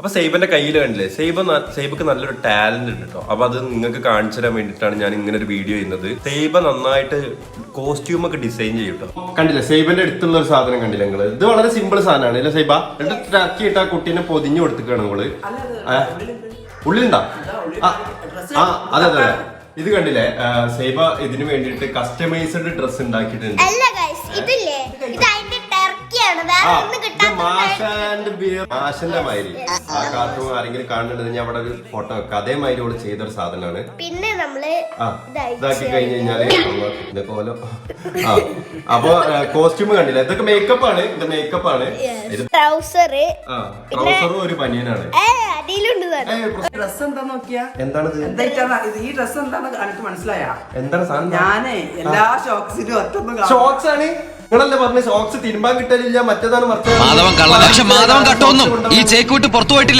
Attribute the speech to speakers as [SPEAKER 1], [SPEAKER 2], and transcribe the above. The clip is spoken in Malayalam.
[SPEAKER 1] അപ്പൊ സൈബന്റെ കയ്യിൽ കണ്ടില്ലേ, സൈബക്ക് നല്ലൊരു ടാലന്റ് ഉണ്ട് കേട്ടോ. അപ്പൊ അത് നിങ്ങൾക്ക് കാണിച്ചു തരാൻ വേണ്ടിയിട്ടാണ് ഞാൻ ഇങ്ങനെ ഒരു വീഡിയോ ചെയ്യുന്നത്. സൈബ നന്നായിട്ട് കോസ്റ്റ്യൂം ഒക്കെ ഡിസൈൻ ചെയ്യും കേട്ടോ. കണ്ടില്ലേ സൈബന്റെ അടുത്തുള്ള ഒരു സാധനം കണ്ടില്ല നിങ്ങള്? ഇത് വളരെ സിമ്പിൾ സാധനമാണ് അല്ലേ സൈബ? എന്നിട്ട് ട്രാക്കിയിട്ട് ആ കുട്ടീനെ പൊതിഞ്ഞു കൊടുത്തിക്കാണ് നിങ്ങള്. ഉള്ളിലുണ്ടാ? ആ അതെ അതെ. ഇത് കണ്ടില്ലേ സൈബ ഇതിന് വേണ്ടിട്ട് കസ്റ്റമൈസ്ഡ് ഡ്രസ് ഉണ്ടാക്കിയിട്ടുണ്ട്. മാഷന്റെ മാതിരി ആ കാർട്ടൂൺ ആരെങ്കിലും കാണുന്നുണ്ടെങ്കിൽ അവിടെ ഒരു ഫോട്ടോ വെക്കാം. അതേമാതിരി അവള് ചെയ്തൊരു സാധനമാണ്.
[SPEAKER 2] പിന്നെ നമ്മള്
[SPEAKER 1] ഇതാക്കി കഴിഞ്ഞ് കഴിഞ്ഞാല് ഇതൊക്കെ പോലെ അപ്പൊ കോസ്റ്റ്യൂം കണ്ടില്ല, ഇതൊക്കെ മേക്കപ്പ് ആണ്. ഇത് മേക്കപ്പ് ആണ്. ട്രൗസറും ഒരു ബനിയനാണ്.
[SPEAKER 3] ഡ്രസ് എന്താ നോക്കിയാ?
[SPEAKER 1] എന്താണത്?
[SPEAKER 3] ഈ ഡ്രസ് എന്താന്ന് എനിക്ക് മനസ്സിലായാ?
[SPEAKER 1] എന്താണ് സാധനം?
[SPEAKER 3] ഞാനേ എല്ലാ ഷോക്സിലും ഒറ്റൊന്നും
[SPEAKER 1] ഷോക്സ് ആണ്. നിങ്ങളല്ലേ പറഞ്ഞ ഷോക്സ് തിരുമ്പാൻ കിട്ടലില്ല, മറ്റേതാണ്
[SPEAKER 4] മാധവൻ കട്ടൊന്നും ഈ ചേക്കൂട്ട് പുറത്തു പോയിട്ടില്ല.